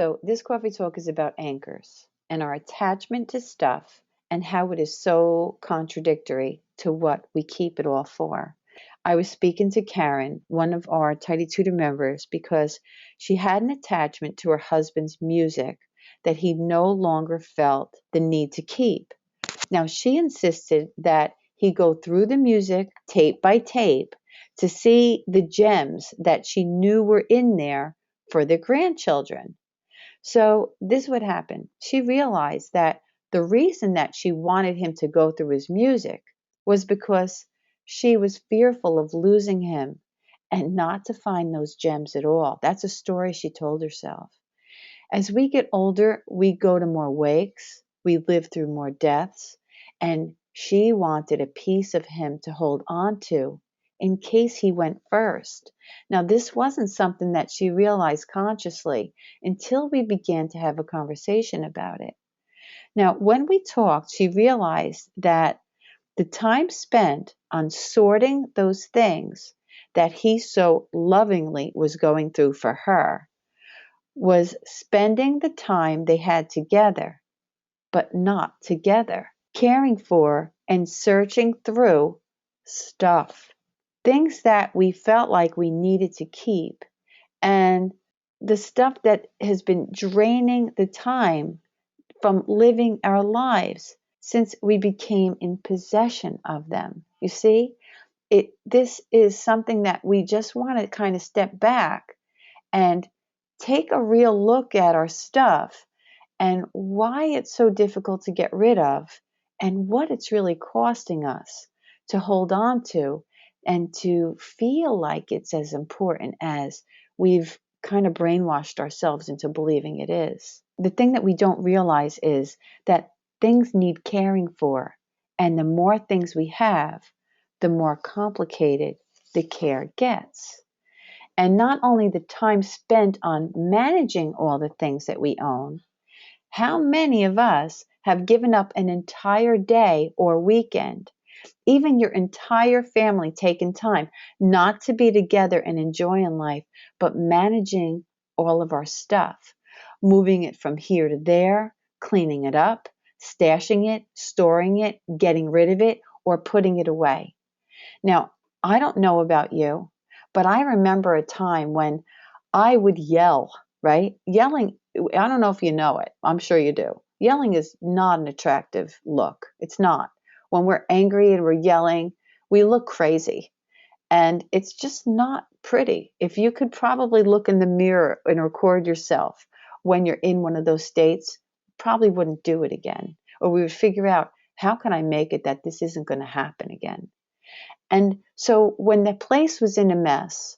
So this coffee talk is about anchors and our attachment to stuff and how it is so contradictory to what we keep it all for. I was speaking to Karen, one of our Tidy Tutor members, because she had an attachment to her husband's music that he no longer felt the need to keep. Now, she insisted that he go through the music tape by tape to see the gems that she knew were in there for the grandchildren. So this would happen. She realized that the reason that she wanted him to go through his music was because she was fearful of losing him and not to find those gems at all. That's a story she told herself. As we get older, we go to more wakes, we live through more deaths, and she wanted a piece of him to hold on to in case he went first. Now, this wasn't something that she realized consciously until we began to have a conversation about it. Now, when we talked, she realized that the time spent on sorting those things that he so lovingly was going through for her was spending the time they had together, but not together, caring for and searching through stuff, things that we felt like we needed to keep, and the stuff that has been draining the time from living our lives since we became in possession of them. You see, this is something that we just want to kind of step back and take a real look at our stuff and why it's so difficult to get rid of and what it's really costing us to hold on to and to feel like it's as important as we've kind of brainwashed ourselves into believing it is. The thing that we don't realize is that things need caring for, and the more things we have, the more complicated the care gets. And not only the time spent on managing all the things that we own, how many of us have given up an entire day or weekend, even your entire family taking time not to be together and enjoying life, but managing all of our stuff, moving it from here to there, cleaning it up, stashing it, storing it, getting rid of it, or putting it away. Now, I don't know about you, but I remember a time when I would yell, right? Yelling, I don't know if you know it. I'm sure you do. Yelling is not an attractive look. It's not. When we're angry and we're yelling, we look crazy. And it's just not pretty. If you could probably look in the mirror and record yourself when you're in one of those states, probably wouldn't do it again. Or we would figure out, how can I make it that this isn't going to happen again? And so when the place was in a mess,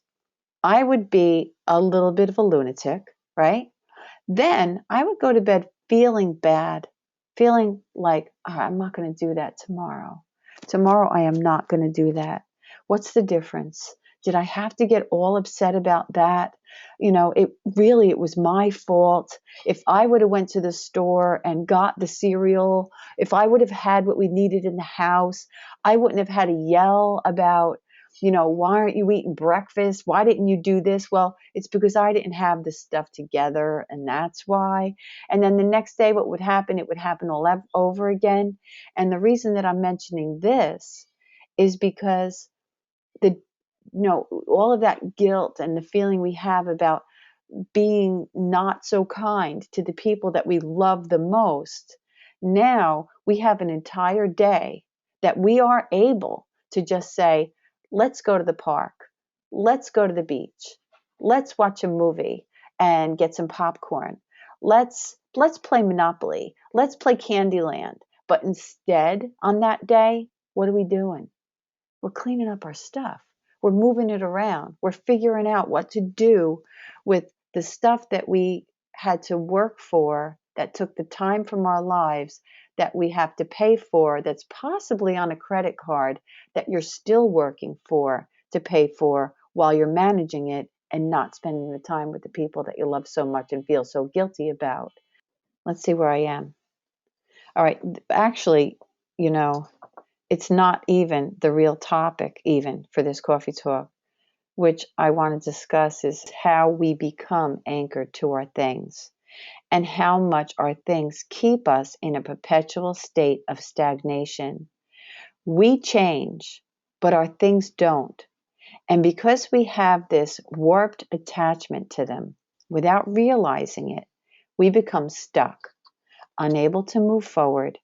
I would be a little bit of a lunatic, right? Then I would go to bed feeling bad, feeling like, oh, I'm not going to do that tomorrow. Tomorrow I am not going to do that. What's the difference? Did I have to get all upset about that? It was my fault. If I would have went to the store and got the cereal, if I would have had what we needed in the house, I wouldn't have had to yell about, why aren't you eating breakfast? Why didn't you do this? Well, it's because I didn't have this stuff together, and that's why. And then the next day, what would happen? It would happen all over again. And the reason that I'm mentioning this is because all of that guilt and the feeling we have about being not so kind to the people that we love the most, now we have an entire day that we are able to just say, let's go to the park, let's go to the beach, let's watch a movie and get some popcorn, let's play Monopoly, let's play Candyland. But instead, on that day, what are we doing? We're cleaning up our stuff. We're moving it around. We're figuring out what to do with the stuff that we had to work for, that took the time from our lives, that we have to pay for, that's possibly on a credit card, that you're still working for to pay for while you're managing it and not spending the time with the people that you love so much and feel so guilty about. Let's see where I am. All right. Actually, it's not even the real topic even for this coffee talk, which I want to discuss is how we become anchored to our things. and how much our things keep us in a perpetual state of stagnation. We change, but our things don't. And because we have this warped attachment to them, without realizing it, we become stuck, unable to move forward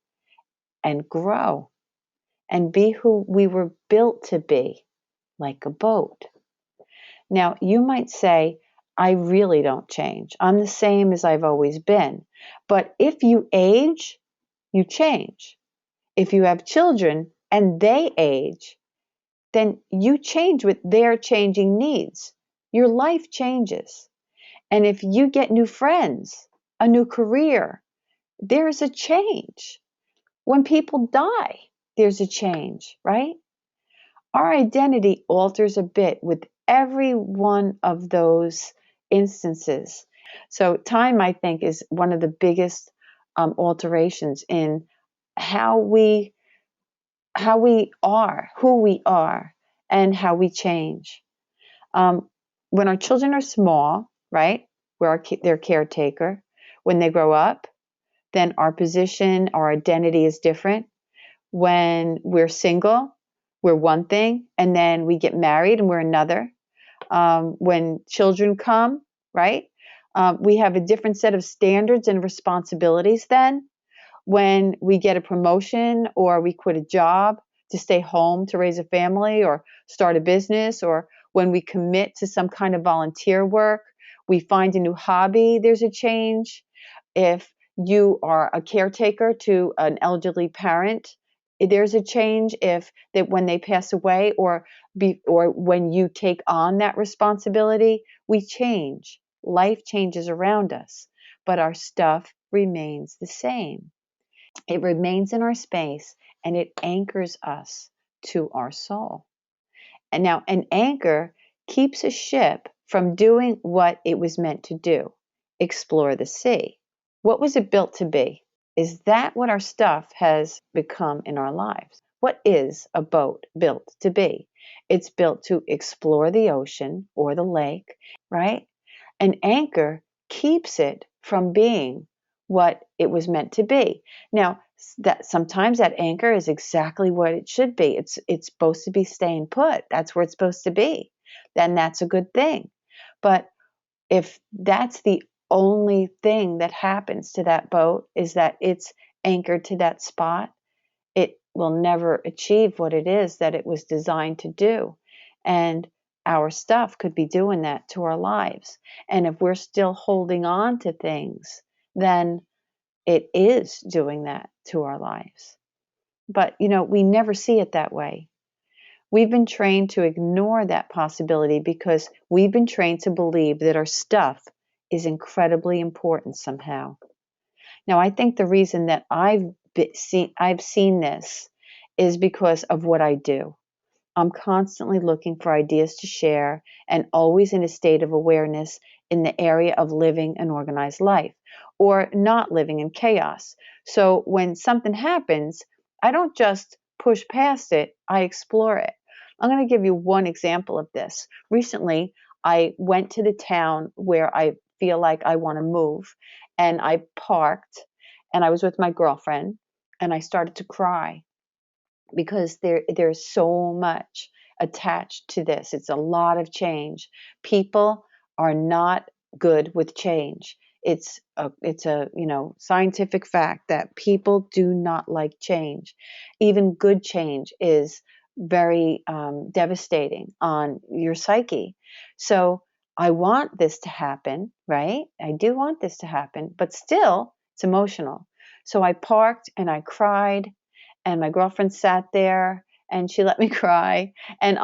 and grow and be who we were built to be, like a boat. Now, you might say, I really don't change. I'm the same as I've always been. But if you age, you change. If you have children and they age, then you change with their changing needs. Your life changes. And if you get new friends, a new career, there's a change. When people die, there's a change, right? Our identity alters a bit with every one of those instances. So time, I think, is one of the biggest alterations in how we are, who we are, and how we change. When our children are small, right, we're their caretaker. When they grow up, then our position, our identity is different. When we're single, we're one thing, and then we get married and we're another. When children come, right, we have a different set of standards and responsibilities then. When we get a promotion or we quit a job to stay home to raise a family or start a business, or when we commit to some kind of volunteer work, we find a new hobby, there's a change. If you are a caretaker to an elderly parent, there's a change. If that when they pass away or when you take on that responsibility, we change. Life changes around us, but our stuff remains the same. It remains in our space and it anchors us to our soul. And now an anchor keeps a ship from doing what it was meant to do, explore the sea. What was it built to be? Is that what our stuff has become in our lives? What is a boat built to be? It's built to explore the ocean or the lake, right? An anchor keeps it from being what it was meant to be. Now, that sometimes that anchor is exactly what it should be. It's supposed to be staying put. That's where it's supposed to be. Then that's a good thing. But if that's the only thing that happens to that boat is that it's anchored to that spot, it will never achieve what it is that it was designed to do. And our stuff could be doing that to our lives. And if we're still holding on to things, then it is doing that to our lives. But, we never see it that way. We've been trained to ignore that possibility because we've been trained to believe that our stuff is incredibly important somehow. Now, I think the reason that I've seen this is because of what I do. I'm constantly looking for ideas to share and always in a state of awareness in the area of living an organized life or not living in chaos. So when something happens, I don't just push past it, I explore it. I'm going to give you one example of this. Recently, I went to the town where I feel like I want to move, and I parked, and I was with my girlfriend, and I started to cry because there's so much attached to this. It's a lot of change. People are not good with change. It's a scientific fact that people do not like change. Even good change is very devastating on your psyche. So I want this to happen, right? I do want this to happen, but still it's emotional. So I parked and I cried, and my girlfriend sat there and she let me cry, and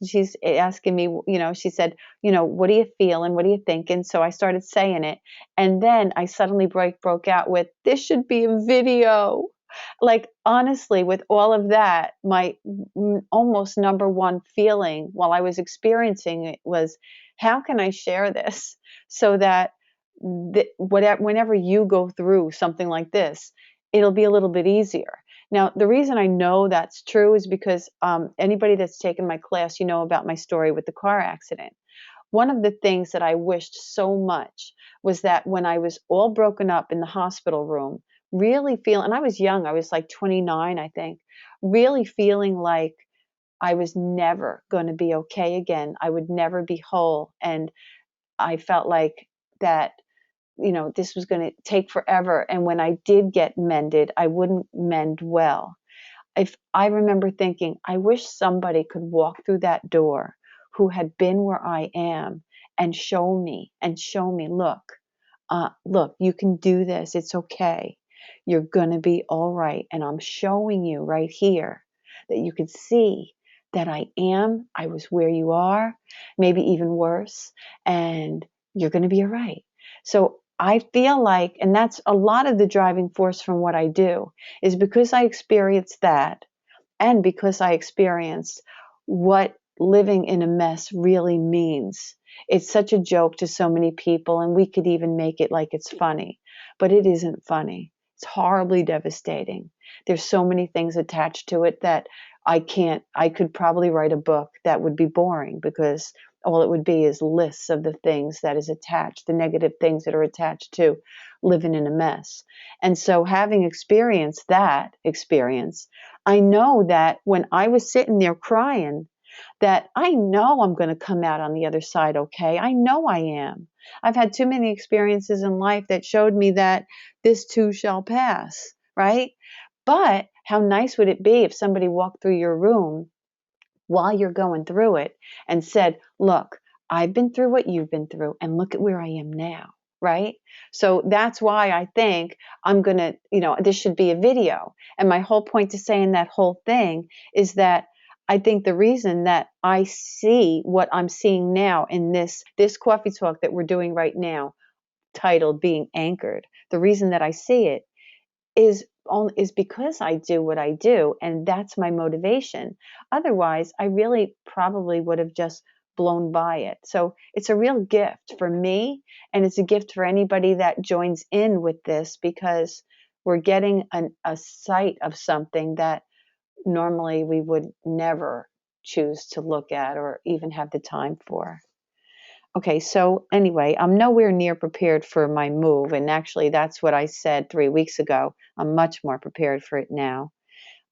she's asking me, she said, what are you feeling? What are you thinking? So I started saying it. And then I suddenly broke out with, this should be a video. Like, honestly, with all of that, my almost number one feeling while I was experiencing it was, how can I share this so that whenever you go through something like this, it'll be a little bit easier. Now, the reason I know that's true is because anybody that's taken my class, about my story with the car accident. One of the things that I wished so much was that when I was all broken up in the hospital room, really feeling, and I was young, I was like 29, I think, really feeling like I was never going to be okay again. I would never be whole. And I felt like that, this was going to take forever. And when I did get mended, I wouldn't mend well. If I remember thinking, I wish somebody could walk through that door who had been where I am and show me, look, you can do this. It's okay. You're going to be all right. And I'm showing you right here that you could see that I was where you are, maybe even worse, and you're going to be all right. So I feel like, and that's a lot of the driving force from what I do, is because I experienced that, and because I experienced what living in a mess really means. It's such a joke to so many people, and we could even make it like it's funny, but it isn't funny. It's horribly devastating. There's so many things attached to it that I could probably write a book that would be boring, because all it would be is lists of the things that is attached, the negative things that are attached to living in a mess. And so, having experienced that experience, I know that when I was sitting there crying, that I know I'm going to come out on the other side okay. I know I am. I've had too many experiences in life that showed me that this too shall pass, right? But how nice would it be if somebody walked through your room while you're going through it and said, look, I've been through what you've been through, and look at where I am now, right? So that's why I think I'm going to, this should be a video. And my whole point to saying that whole thing is that I think the reason that I see what I'm seeing now in this coffee talk that we're doing right now, titled Being Anchored, the reason that I see it is because I do what I do, and that's my motivation. Otherwise, I really probably would have just blown by it. So it's a real gift for me, and it's a gift for anybody that joins in with this, because we're getting a sight of something that normally we would never choose to look at or even have the time for. Okay, so anyway, I'm nowhere near prepared for my move. And actually, that's what I said 3 weeks ago. I'm much more prepared for it now.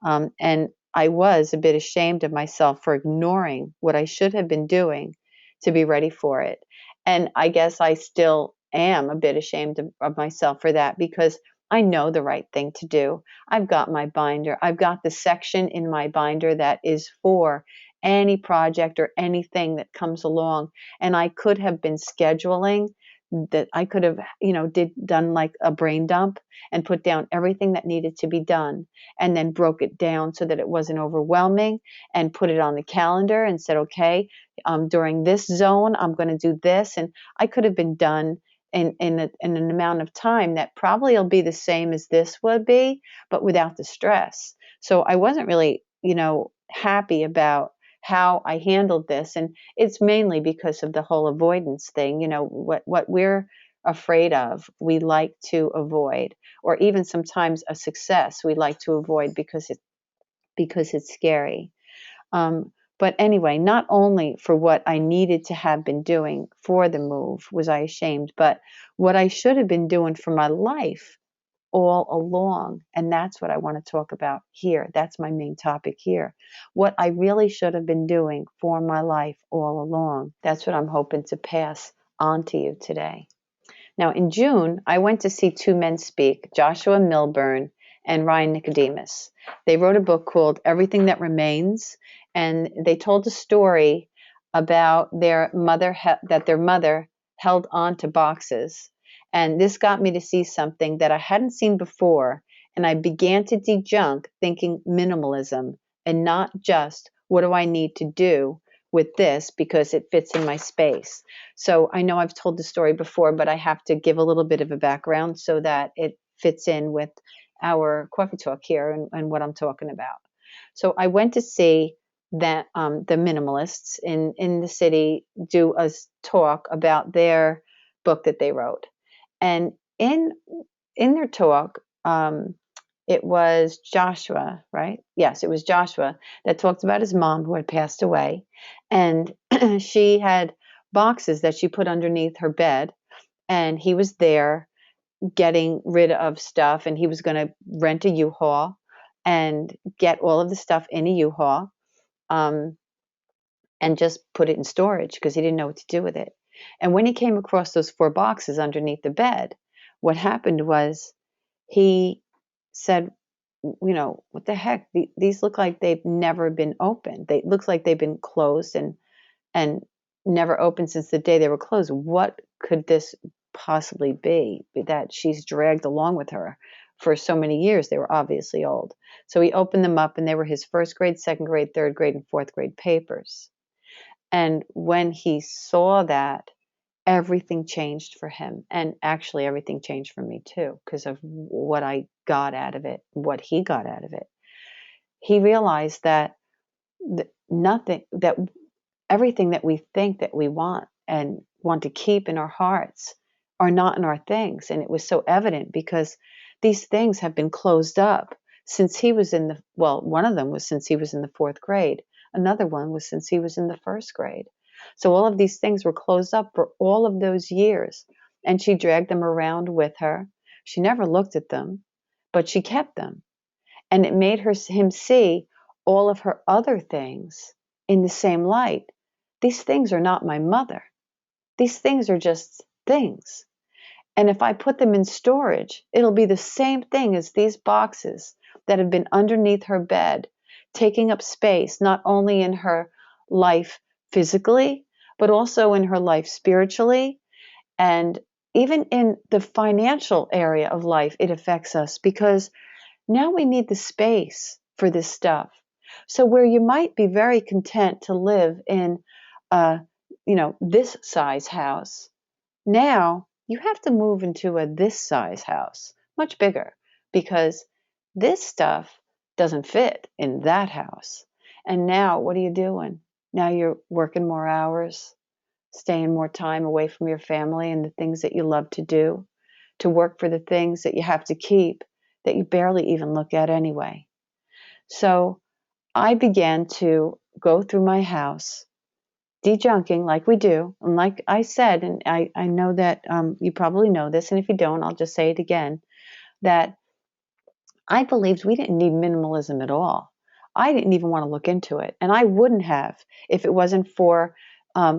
And I was a bit ashamed of myself for ignoring what I should have been doing to be ready for it. And I guess I still am a bit ashamed of myself for that, because I know the right thing to do. I've got my binder. I've got the section in my binder that is for any project or anything that comes along. And I could have been scheduling that. I could have, done like a brain dump and put down everything that needed to be done, and then broke it down so that it wasn't overwhelming, and put it on the calendar and said, okay, during this zone, I'm going to do this. And I could have been done in an amount of time that probably will be the same as this would be, but without the stress. So I wasn't really, happy about how I handled this. And it's mainly because of the whole avoidance thing. What we're afraid of, we like to avoid, or even sometimes a success we like to avoid because it's scary. But anyway, not only for what I needed to have been doing for the move was I ashamed, but what I should have been doing for my life all along. And that's what I want to talk about here. That's my main topic here. What I really should have been doing for my life all along. That's what I'm hoping to pass on to you today. Now, in June, I went to see two men speak, Joshua Milburn and Ryan Nicodemus. They wrote a book called Everything That Remains, and they told a story about their mother, that their mother held on to boxes. And this got me to see something that I hadn't seen before, and I began to dejunk thinking minimalism, and not just what do I need to do with this because it fits in my space. So I know I've told the story before, but I have to give a little bit of a background so that it fits in with our coffee talk here and what I'm talking about. So I went to see that the Minimalists in the city do a talk about their book that they wrote. And in their talk, it was Joshua, right? Yes, it was Joshua that talked about his mom who had passed away. And she had boxes that she put underneath her bed. and he was there getting rid of stuff, and he was going to rent a U-Haul and get all of the stuff in a U-Haul, um, and just put it in storage because he didn't know what to do with it. And when he came across those 4 boxes underneath the bed, what happened was he said, what the heck? These look like they've never been opened. They look like they've been closed and never opened since the day they were closed. What could this possibly be that she's dragged along with her for so many years? They were obviously old. So he opened them up, and they were his first grade, second grade, third grade, and fourth grade papers. And when he saw that, everything changed for him. And actually, everything changed for me too, because of what I got out of it, what he got out of it. He realized that everything that we think that we want and want to keep in our hearts are not in our things. And it was so evident because these things have been closed up since he was one of them was since he was in the 4th grade. Another one was since he was in the 1st grade. So all of these things were closed up for all of those years. And she dragged them around with her. She never looked at them, but she kept them. And it made him see all of her other things in the same light. These things are not my mother. These things are just things. And if I put them in storage, it'll be the same thing as these boxes that have been underneath her bed, taking up space, not only in her life physically, but also in her life spiritually. And even in the financial area of life, it affects us because now we need the space for this stuff. So where you might be very content to live in this size house, now you have to move into this size house, much bigger, because this stuff doesn't fit in that house. And now what are you doing? Now you're working more hours, staying more time away from your family and the things that you love to do, to work for the things that you have to keep that you barely even look at anyway. So I began to go through my house, dejunking like we do. And like I said, and I know that you probably know this, and if you don't, I'll just say it again, that I believed we didn't need minimalism at all. I didn't even want to look into it. And I wouldn't have if it wasn't for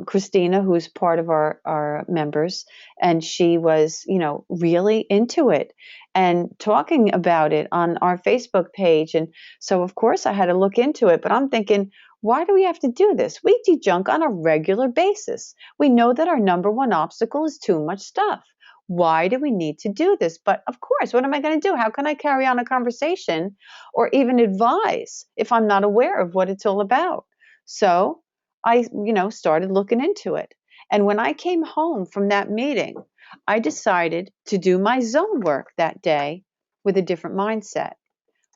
Christina, who's part of our members. And she was, really into it and talking about it on our Facebook page. And so, of course, I had to look into it. But I'm thinking, why do we have to do this? We dejunk on a regular basis. We know that our number one obstacle is too much stuff. Why do we need to do this? But of course, what am I going to do? How can I carry on a conversation or even advise if I'm not aware of what it's all about? So I, started looking into it. And when I came home from that meeting, I decided to do my zone work that day with a different mindset,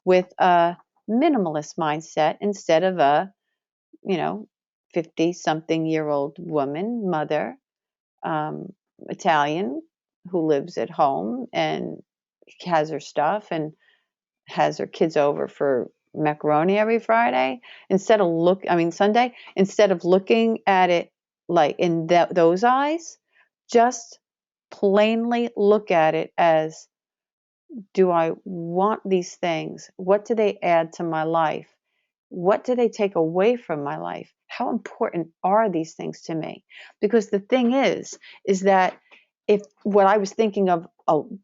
with a minimalist mindset instead of a, 50-something-year-old woman, mother, Italian, who lives at home and has her stuff and has her kids over for macaroni every Friday. Sunday, instead of looking at it like in those eyes, just plainly look at it as, do I want these things? What do they add to my life? What do they take away from my life? How important are these things to me? Because the thing is that if what I was thinking of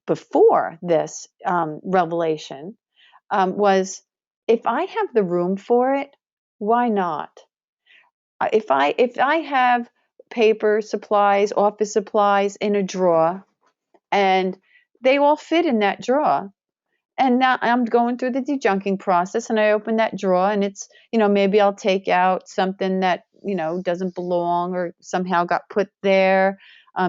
before this revelation was, if I have the room for it, why not? If I have paper supplies, office supplies in a drawer, and they all fit in that drawer, and now I'm going through the dejunking process, and I open that drawer, and it's, maybe I'll take out something that, doesn't belong or somehow got put there.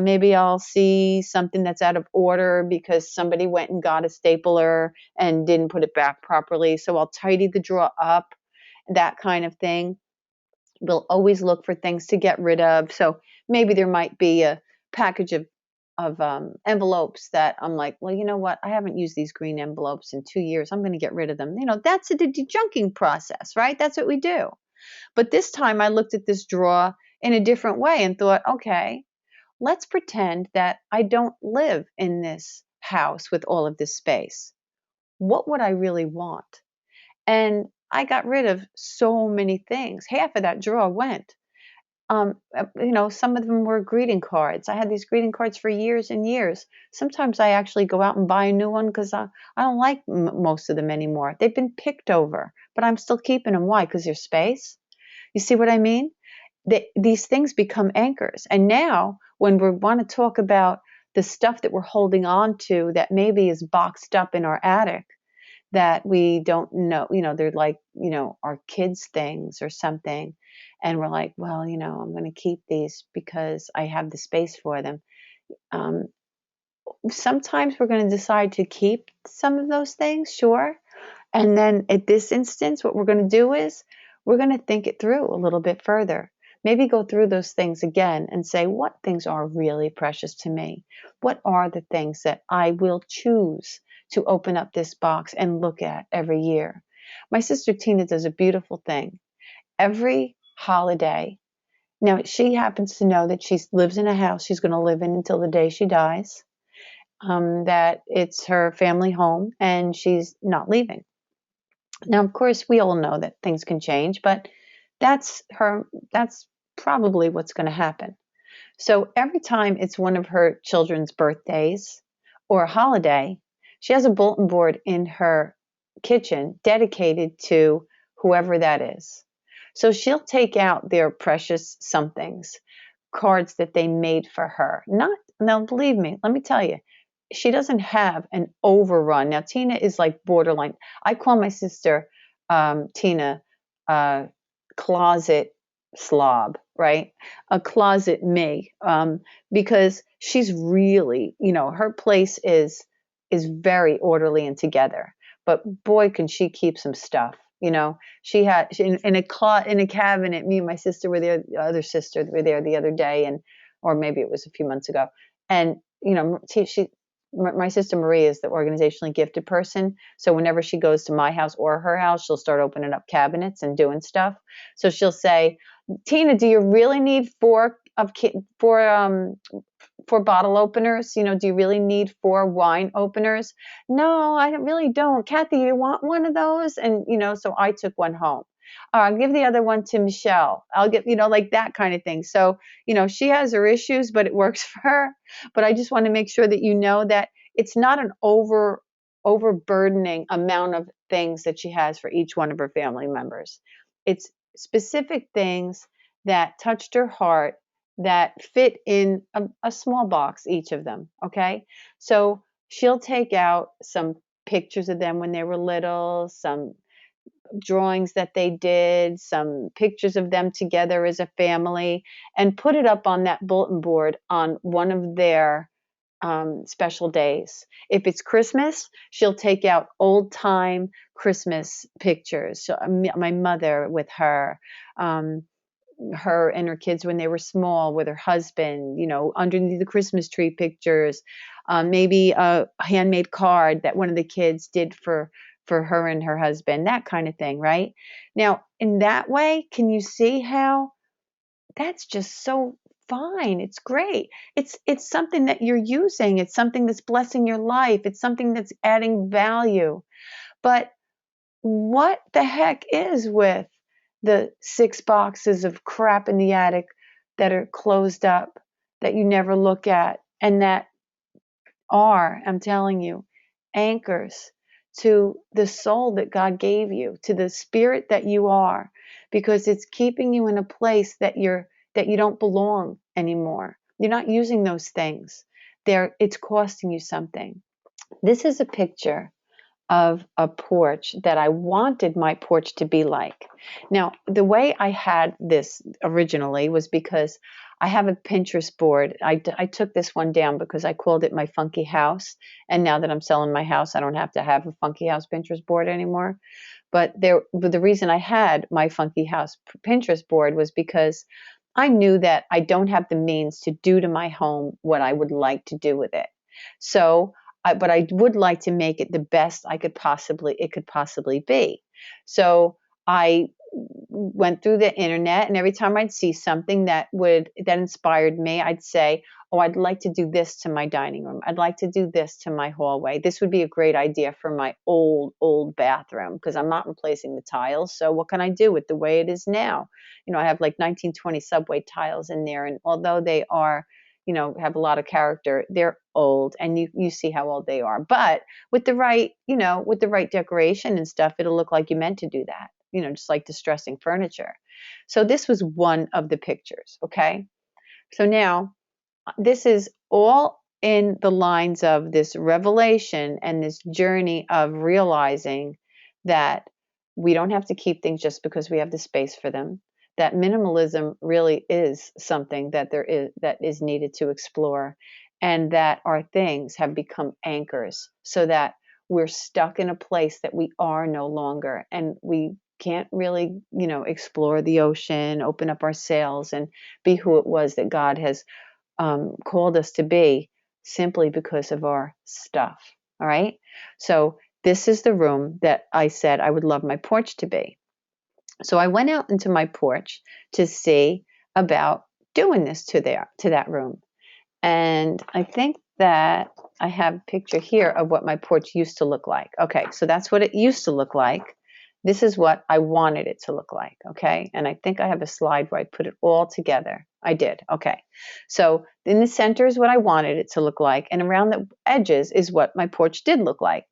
Maybe I'll see something that's out of order because somebody went and got a stapler and didn't put it back properly. So I'll tidy the drawer up, that kind of thing. We'll always look for things to get rid of. So maybe there might be a package of envelopes that I'm like, well, you know what? I haven't used these green envelopes in 2 years. I'm going to get rid of them. That's the dejunking process, right? That's what we do. But this time I looked at this drawer in a different way and thought, okay, let's pretend that I don't live in this house with all of this space. What would I really want? And I got rid of so many things. Half of that drawer went. Some of them were greeting cards. I had these greeting cards for years and years. Sometimes I actually go out and buy a new one because I don't like most of them anymore. They've been picked over, but I'm still keeping them. Why? Because there's space. You see what I mean? These things become anchors. And now, when we want to talk about the stuff that we're holding on to that maybe is boxed up in our attic, that we don't know, they're like, our kids' things or something. And we're like, well, I'm going to keep these because I have the space for them. Um, Sometimes we're going to decide to keep some of those things, sure. And then at this instance, what we're going to do is we're going to think it through a little bit further. Maybe go through those things again and say, what things are really precious to me? What are the things that I will choose to open up this box and look at every year? My sister Tina does a beautiful thing. Every holiday, now she happens to know that she lives in a house she's going to live in until the day she dies, that it's her family home and she's not leaving. Now, of course, we all know that things can change, but that's probably what's going to happen. So every time it's one of her children's birthdays or a holiday, she has a bulletin board in her kitchen dedicated to whoever that is. So she'll take out their precious somethings, cards that they made for her. Now, believe me, let me tell you, she doesn't have an overrun. Now, Tina is like borderline. I call my sister Tina closet slob, right? A closet me, because she's really, her place is very orderly and together. But boy, can she keep some stuff. She had in a cabinet. Me and my sister were there. The other sister were there the other day, or maybe it was a few months ago. And my sister Marie is the organizationally gifted person. So whenever she goes to my house or her house, she'll start opening up cabinets and doing stuff. So she'll say, Tina, do you really need four bottle openers? Do you really need 4 wine openers? No, I really don't. Kathy, you want one of those? And, so I took one home. I'll give the other one to Michelle. I'll get, like that kind of thing. So, she has her issues, but it works for her. But I just want to make sure that you know that it's not an overburdening amount of things that she has for each one of her family members. It's specific things that touched her heart that fit in a small box, each of them. Okay. So she'll take out some pictures of them when they were little, some drawings that they did, some pictures of them together as a family, and put it up on that bulletin board on one of their special days. If it's Christmas, she'll take out old time Christmas pictures. So, my mother with her, her and her kids when they were small with her husband, underneath the Christmas tree pictures, maybe a handmade card that one of the kids did for her and her husband, that kind of thing, right? Now, in that way, can you see how that's just so fine? It's great. It's something that you're using. It's something that's blessing your life. It's something that's adding value. But what the heck is with the 6 boxes of crap in the attic that are closed up, that you never look at, and that are, I'm telling you, anchors to the soul that God gave you, to the spirit that you are, because it's keeping you in a place that you don't belong anymore. You're not using those things. It's costing you something. This is a picture of a porch that I wanted my porch to be like. Now, the way I had this originally was because I have a Pinterest board. I took this one down because I called it my funky house. And now that I'm selling my house, I don't have to have a funky house Pinterest board anymore. But the reason I had my funky house Pinterest board was because I knew that I don't have the means to do to my home what I would like to do with it. So but I would like to make it the best it could possibly be. So I went through the internet, and every time I'd see something that inspired me, I'd say, oh, I'd like to do this to my dining room. I'd like to do this to my hallway. This would be a great idea for my old bathroom, because I'm not replacing the tiles. So what can I do with the way it is now? I have like 1920 subway tiles in there. And although they are, have a lot of character, they're old, and you see how old they are. But with the right, with the right decoration and stuff, it'll look like you meant to do that, just like distressing furniture. So this was one of the pictures. Okay. So now this is all in the lines of this revelation and this journey of realizing that we don't have to keep things just because we have the space for them. That minimalism really is something that is needed to explore, and that our things have become anchors, so that we're stuck in a place that we are no longer, and we can't really, explore the ocean, open up our sails, and be who it was that God has called us to be, simply because of our stuff. All right. So this is the room that I said I would love my porch to be. So I went out into my porch to see about doing this to that room. And I think that I have a picture here of what my porch used to look like. Okay, so that's what it used to look like. This is what I wanted it to look like. Okay, and I think I have a slide where I put it all together. I did. Okay, so in the center is what I wanted it to look like, and around the edges is what my porch did look like.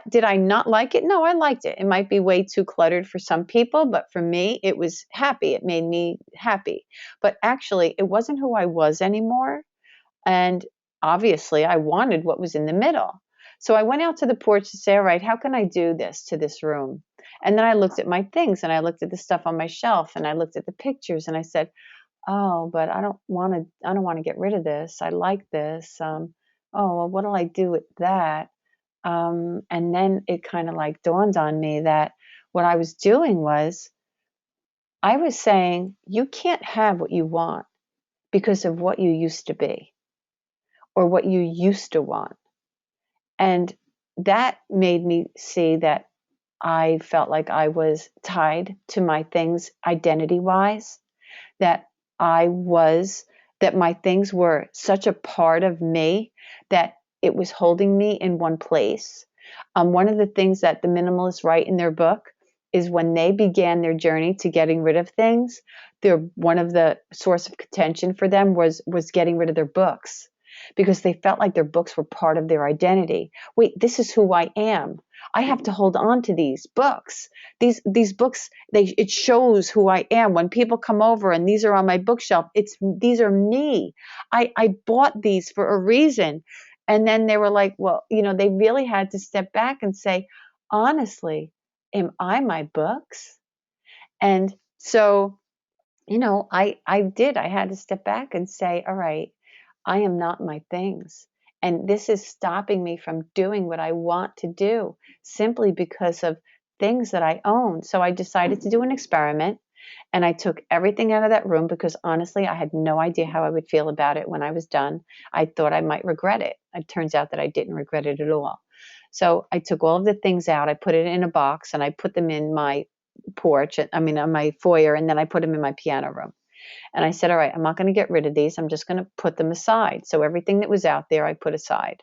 Did I not like it? No, I liked it. It might be way too cluttered for some people, but for me, it was happy. It made me happy. But actually, it wasn't who I was anymore. And obviously, I wanted what was in the middle. So I went out to the porch to say, all right, how can I do this to this room? And then I looked at my things, and I looked at the stuff on my shelf, and I looked at the pictures, and I said, oh, but I don't want to get rid of this. I like this. Oh, well, what'll I do with that? And then it kind of like dawned on me that what I was doing was, I was saying, you can't have what you want because of what you used to be or what you used to want. And that made me see that I felt like I was tied to my things identity wise, that that my things were such a part of me that it was holding me in one place. One of the things that the minimalists write in their book is when they began their journey to getting rid of things, one of the source of contention for them was getting rid of their books, because they felt like their books were part of their identity. Wait, this is who I am. I have to hold on to these books. These books, it shows who I am. When people come over and these are on my bookshelf, these are me. I bought these for a reason. And then they were like, well, they really had to step back and say, honestly, am I my books? And so, I did. I had to step back and say, all right, I am not my things. And this is stopping me from doing what I want to do, simply because of things that I own. So I decided to do an experiment, and I took everything out of that room, because honestly, I had no idea how I would feel about it when I was done. I thought I might regret it. It turns out that I didn't regret it at all. So I took all of the things out, I put it in a box, and I put them in my porch, on my foyer, and then I put them in my piano room. And I said, all right, I'm not going to get rid of these. I'm just going to put them aside. So everything that was out there, I put aside.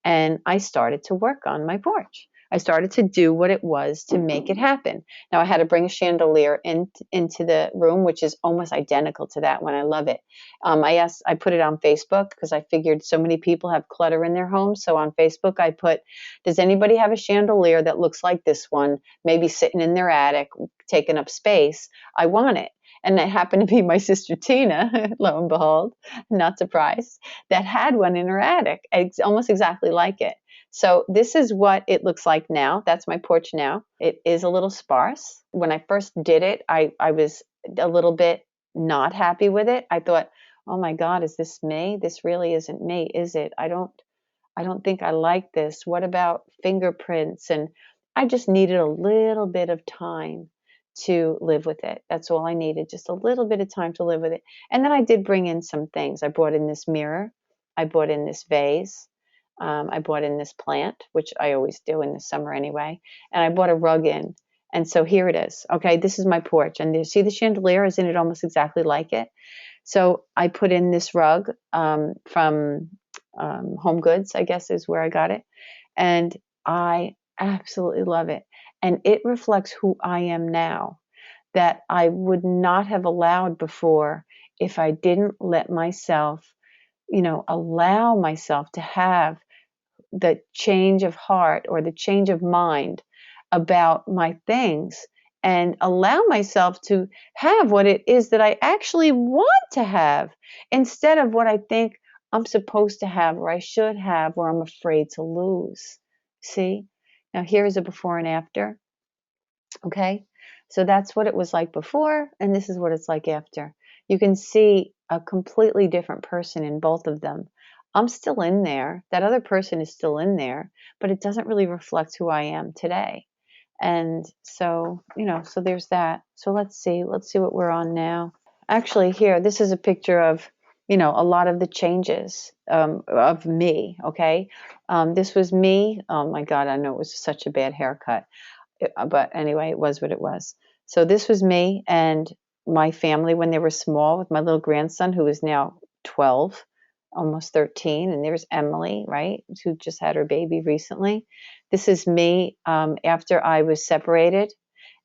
And I started to work on my porch. I started to do what it was to make it happen. Now, I had to bring a chandelier into the room, which is almost identical to that one. I love it. I put it on Facebook because I figured so many people have clutter in their homes. So on Facebook, I put, does anybody have a chandelier that looks like this one, maybe sitting in their attic, taking up space? I want it. And it happened to be my sister Tina, lo and behold, not surprised, that had one in her attic, almost exactly like it. So this is what it looks like now. That's my porch now. It is a little sparse. When I first did it, I was a little bit not happy with it. I thought, oh my God, is this me? This really isn't me, is it? I don't think I like this. What about fingerprints? And I just needed a little bit of time to live with it. That's all I needed, just a little bit of time to live with it. And then I did bring in some things. I brought in this mirror. I brought in this vase. I brought in this plant, which I always do in the summer anyway. And I brought a rug in. And so here it is. Okay, this is my porch. And you see the chandelier? Isn't it almost exactly like it? So I put in this rug from Home Goods, I guess is where I got it. And I absolutely love it. And it reflects who I am now, that I would not have allowed before if I didn't let myself, allow myself to have the change of heart or the change of mind about my things and allow myself to have what it is that I actually want to have instead of what I think I'm supposed to have or I should have or I'm afraid to lose. See? Now, here is a before and after. Okay? So that's what it was like before, and this is what it's like after. You can see a completely different person in both of them. I'm still in there. That other person is still in there, but it doesn't really reflect who I am today. And so, so there's that. So let's see. Let's see what we're on now. Actually, here, this is a picture of, a lot of the changes of me. Okay. This was me. Oh my God, I know it was such a bad haircut. But anyway, it was what it was. So this was me and my family when they were small with my little grandson who is now 12, almost 13. And there's Emily, right, who just had her baby recently. This is me after I was separated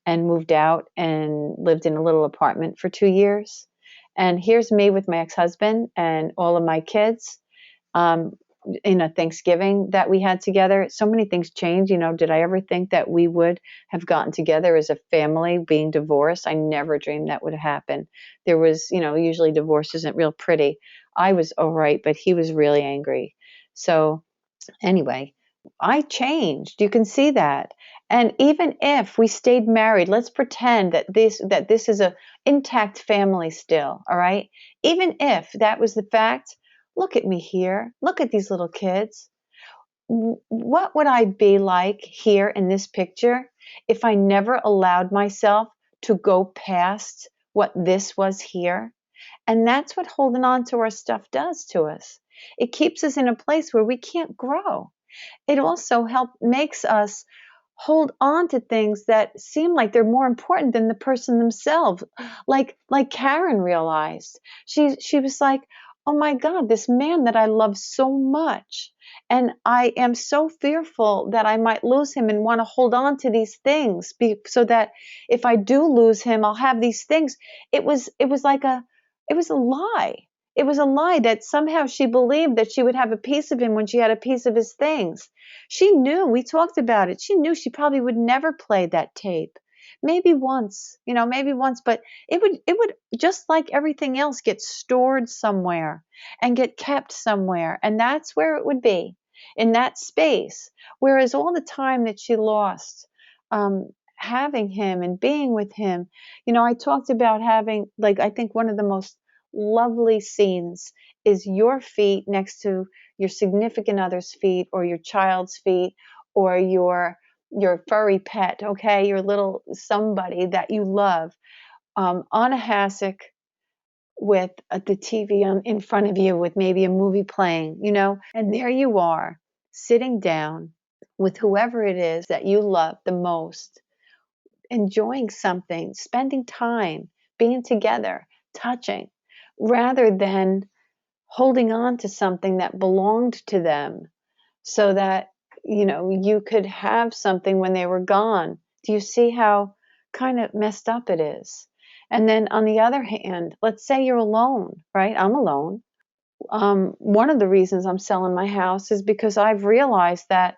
and moved out and lived in a little apartment for 2 years. And here's me with my ex-husband and all of my kids. In a Thanksgiving that we had together. So many things changed. Did I ever think that we would have gotten together as a family being divorced? I never dreamed that would happen. There was, usually divorce isn't real pretty. I was all right, but he was really angry. So anyway, I changed. You can see that. And even if we stayed married, let's pretend that this is a intact family still, all right? Even if that was the fact, look at me here. Look at these little kids. What would I be like here in this picture if I never allowed myself to go past what this was here? And that's what holding on to our stuff does to us. It keeps us in a place where we can't grow. It also makes us hold on to things that seem like they're more important than the person themselves. Like Karen realized. She was like, "Oh my God, this man that I love so much. And I am so fearful that I might lose him and want to hold on to these things so that if I do lose him, I'll have these things." It was a lie. It was a lie that somehow she believed that she would have a piece of him when she had a piece of his things. She knew, we talked about it. She knew she probably would never play that tape. Maybe once, but it would just like everything else get stored somewhere and get kept somewhere. And that's where it would be, in that space. Whereas all the time that she lost, having him and being with him, I talked about having, like, I think one of the most lovely scenes is your feet next to your significant other's feet or your child's feet or your furry pet, okay, your little somebody that you love, on a hassock with the TV in front of you with maybe a movie playing, and there you are sitting down with whoever it is that you love the most, enjoying something, spending time, being together, touching, rather than holding on to something that belonged to them so that, you could have something when they were gone. Do you see how kind of messed up it is? And then on the other hand, let's say you're alone, right? I'm alone. One of the reasons I'm selling my house is because I've realized that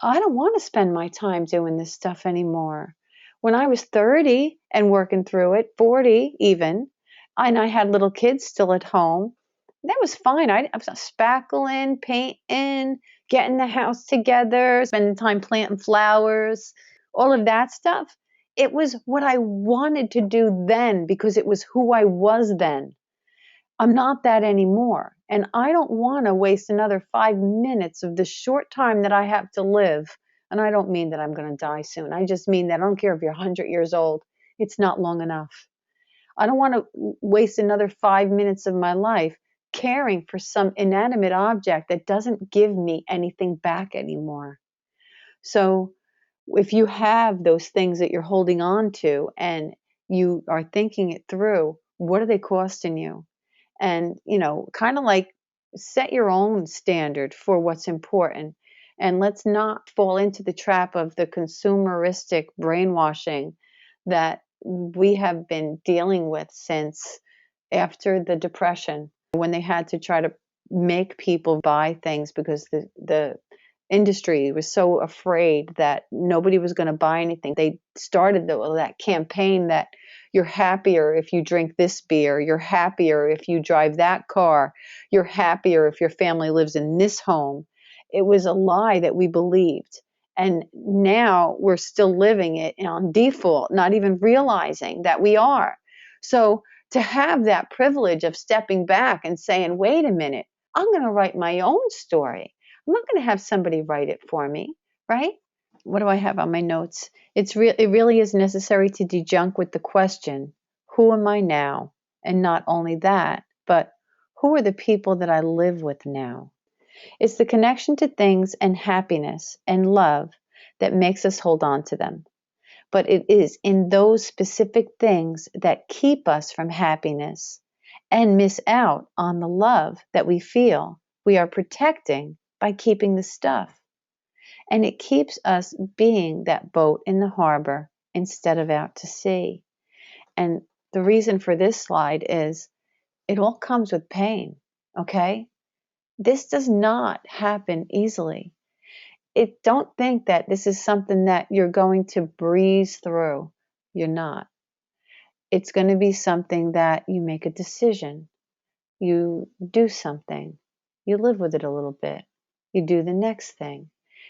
I don't want to spend my time doing this stuff anymore. When I was 30 and working through it, 40 even, and I had little kids still at home, that was fine. I was spackling, painting, getting the house together, spending time planting flowers, all of that stuff. It was what I wanted to do then because it was who I was then. I'm not that anymore. And I don't want to waste another 5 minutes of the short time that I have to live. And I don't mean that I'm going to die soon. I just mean that I don't care if you're 100 years old, it's not long enough. I don't want to waste another 5 minutes of my life caring for some inanimate object that doesn't give me anything back anymore. So If you have those things that you're holding on to and you are thinking it through, what are they costing you? And, kind of like set your own standard for what's important. And let's not fall into the trap of the consumeristic brainwashing that we have been dealing with since after the Depression, when they had to try to make people buy things because the industry was so afraid that nobody was going to buy anything. They started that campaign that you're happier if you drink this beer, you're happier if you drive that car, you're happier if your family lives in this home. It was a lie that we believed. And now we're still living it on default, not even realizing that we are. So to have that privilege of stepping back and saying, wait a minute, I'm going to write my own story. I'm not going to have somebody write it for me, right? What do I have on my notes? It really is necessary to dejunk with the question, who am I now? And not only that, but who are the people that I live with now? It's the connection to things and happiness and love that makes us hold on to them. But it is in those specific things that keep us from happiness and miss out on the love that we feel we are protecting by keeping the stuff. And it keeps us being that boat in the harbor instead of out to sea. And the reason for this slide is it all comes with pain, okay? This does not happen easily. Don't think that this is something that you're going to breeze through. You're not. It's going to be something that you make a decision. You do something. You live with it a little bit. You do the next thing.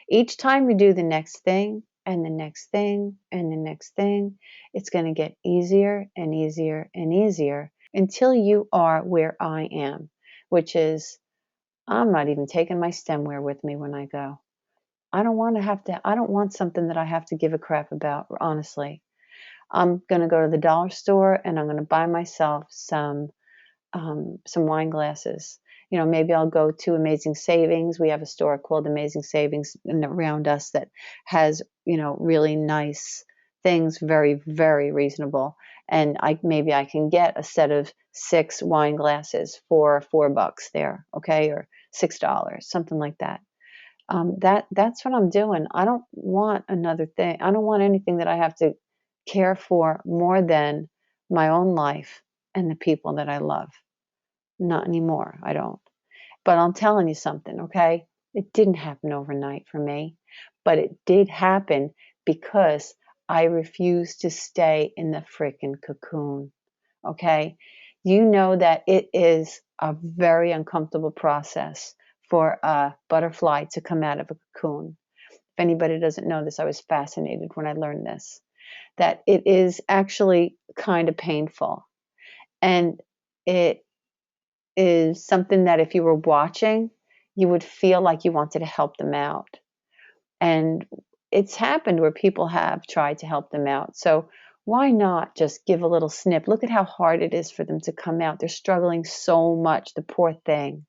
Each time you do the next thing and the next thing and the next thing, it's going to get easier and easier and easier until you are where I am, which is I'm not even taking my stemware with me when I go. I don't want something that I have to give a crap about, honestly. I'm going to go to the dollar store and I'm going to buy myself some wine glasses. Maybe I'll go to Amazing Savings. We have a store called Amazing Savings around us that has, really nice things, very, very reasonable. And maybe I can get a set of 6 wine glasses for $4 there, okay, or $6, something like that. That's what I'm doing. I don't want another thing. I don't want anything that I have to care for more than my own life and the people that I love. Not anymore. I don't. But I'm telling you something, okay? It didn't happen overnight for me, but it did happen because I refused to stay in the frickin' cocoon, okay? You know that it is a very uncomfortable process for a butterfly to come out of a cocoon. If anybody doesn't know this, I was fascinated when I learned this, that it is actually kind of painful. And it is something that if you were watching, you would feel like you wanted to help them out. And it's happened where people have tried to help them out. So why not just give a little snip? Look at how hard it is for them to come out. They're struggling so much, the poor thing.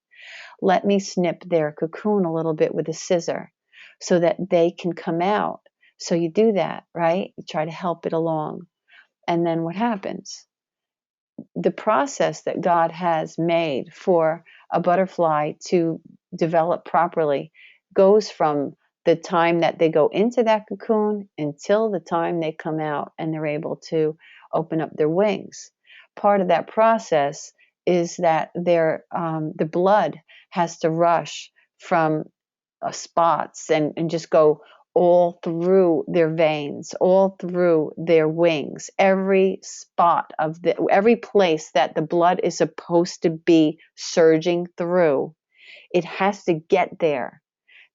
Let me snip their cocoon a little bit with a scissor so that they can come out. So you do that, right? You try to help it along. And then what happens? The process that God has made for a butterfly to develop properly goes from the time that they go into that cocoon until the time they come out and they're able to open up their wings. Part of that process is that the blood has to rush from spots and just go all through their veins, all through their wings, every spot of every place that the blood is supposed to be surging through, it has to get there.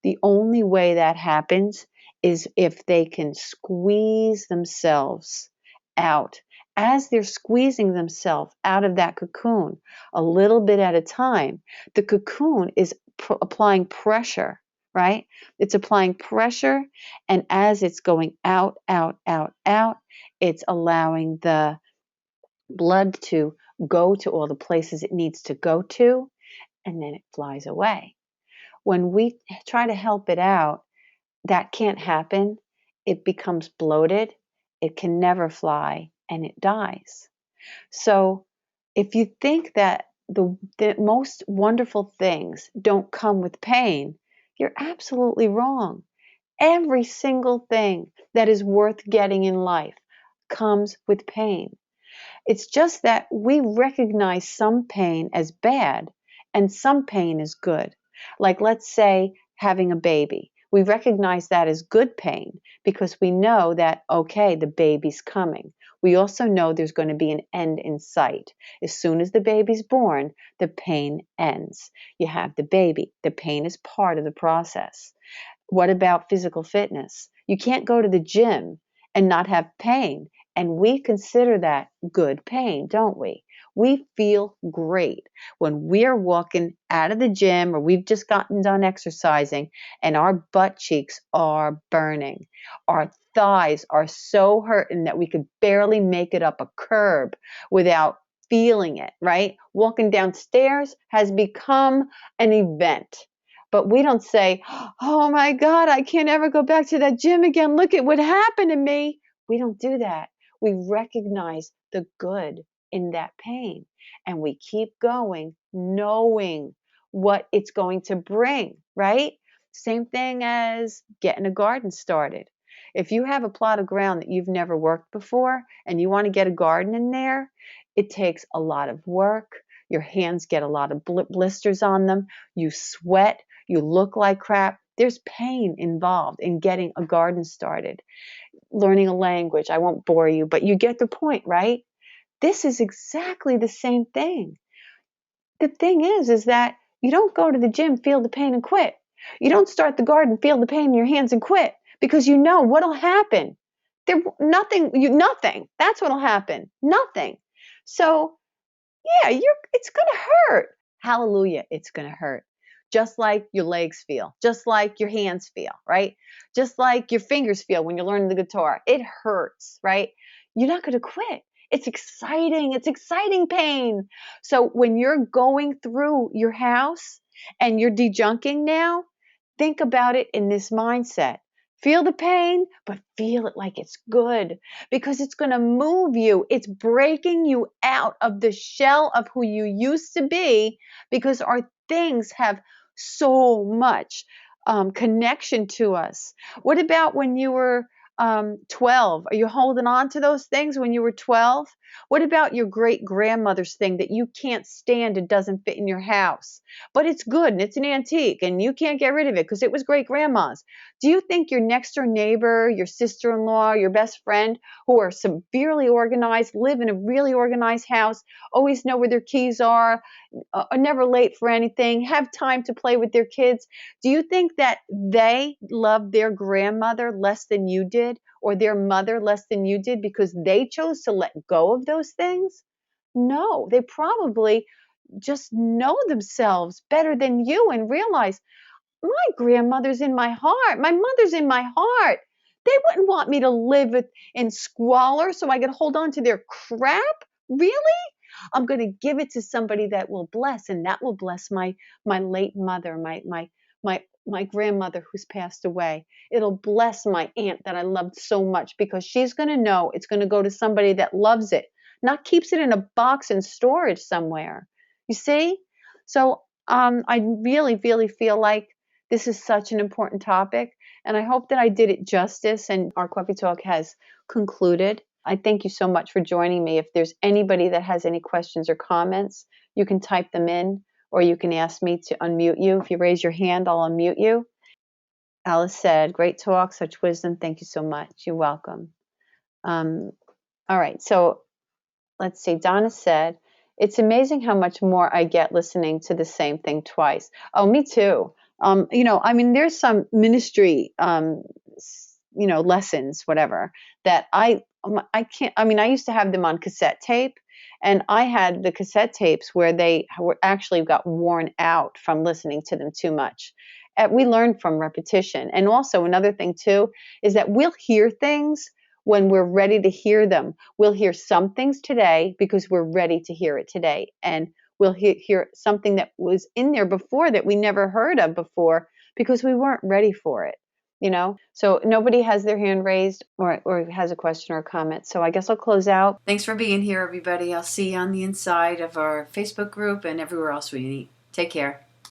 The only way that happens is if they can squeeze themselves out. As they're squeezing themselves out of that cocoon, a little bit at a time, the cocoon is applying pressure, right? It's applying pressure, and as it's going out, out, out, out, it's allowing the blood to go to all the places it needs to go to, and then it flies away. When we try to help it out, that can't happen. it becomes bloated, it can never fly, and it dies. So if you think that the most wonderful things don't come with pain, you're absolutely wrong. Every single thing that is worth getting in life comes with pain. It's just that we recognize some pain as bad and some pain as good. Like, let's say, having a baby. We recognize that as good pain because we know that, okay, the baby's coming. We also know there's going to be an end in sight. As soon as the baby's born, the pain ends. You have the baby. The pain is part of the process. What about physical fitness? You can't go to the gym and not have pain. And we consider that good pain, don't we? We feel great when we're walking out of the gym or we've just gotten done exercising and our butt cheeks are burning. Our thighs are so hurting that we could barely make it up a curb without feeling it, right? Walking downstairs has become an event. But we don't say, oh my God, I can't ever go back to that gym again. Look at what happened to me. We don't do that. We recognize the good in that pain and we keep going, knowing what it's going to bring, right? Same thing as getting a garden started. If you have a plot of ground that you've never worked before and you want to get a garden in there, it takes a lot of work. Your hands get a lot of blisters on them. You sweat. You look like crap. There's pain involved in getting a garden started. Learning a language. I won't bore you, but you get the point, right? This is exactly the same thing. The thing is that you don't go to the gym, feel the pain and quit. You don't start the garden, feel the pain in your hands and quit because you know what'll happen. Nothing. That's what'll happen. Nothing. So yeah, it's going to hurt. Hallelujah, it's going to hurt. Just like your legs feel, just like your hands feel, right? Just like your fingers feel when you're learning the guitar. It hurts, right? You're not going to quit. It's exciting. It's exciting pain. So when you're going through your house and you're dejunking now, think about it in this mindset. Feel the pain, but feel it like it's good because it's going to move you. It's breaking you out of the shell of who you used to be because our things have so much connection to us. What about when you were 12? Are you holding on to those things when you were 12? What about your great grandmother's thing that you can't stand? It doesn't fit in your house, but it's good and it's an antique and you can't get rid of it because it was great grandma's. Do you think your next door neighbor, your sister-in-law, your best friend who are severely organized, live in a really organized house, always know where their keys are never late for anything, have time to play with their kids? Do you think that they love their grandmother less than you did or their mother less than you did because they chose to let go of those things? No, they probably just know themselves better than you and realize my grandmother's in my heart. My mother's in my heart. They wouldn't want me to live in squalor so I could hold on to their crap. Really? I'm going to give it to somebody that will bless, and that will bless my late mother, my grandmother who's passed away. It'll bless my aunt that I loved so much because she's going to know it's going to go to somebody that loves it, not keeps it in a box in storage somewhere. You see? So I really, really feel like this is such an important topic, and I hope that I did it justice and our Cawfee Talk has concluded. I thank you so much for joining me. If there's anybody that has any questions or comments, you can type them in or you can ask me to unmute you. If you raise your hand, I'll unmute you. Alice said, great talk, such wisdom. Thank you so much. You're welcome. All right, so let's see. Donna said, it's amazing how much more I get listening to the same thing twice. Oh, me too. There's some ministry, lessons, whatever, that I can't. I used to have them on cassette tape, and I had the cassette tapes where they were actually got worn out from listening to them too much. We learn from repetition, and also another thing too is that we'll hear things when we're ready to hear them. We'll hear some things today because we're ready to hear it today, and we'll hear something that was in there before that we never heard of before because we weren't ready for it. you know? So nobody has their hand raised or has a question or a comment. So I guess I'll close out. Thanks for being here, everybody. I'll see you on the inside of our Facebook group and everywhere else we meet. Take care.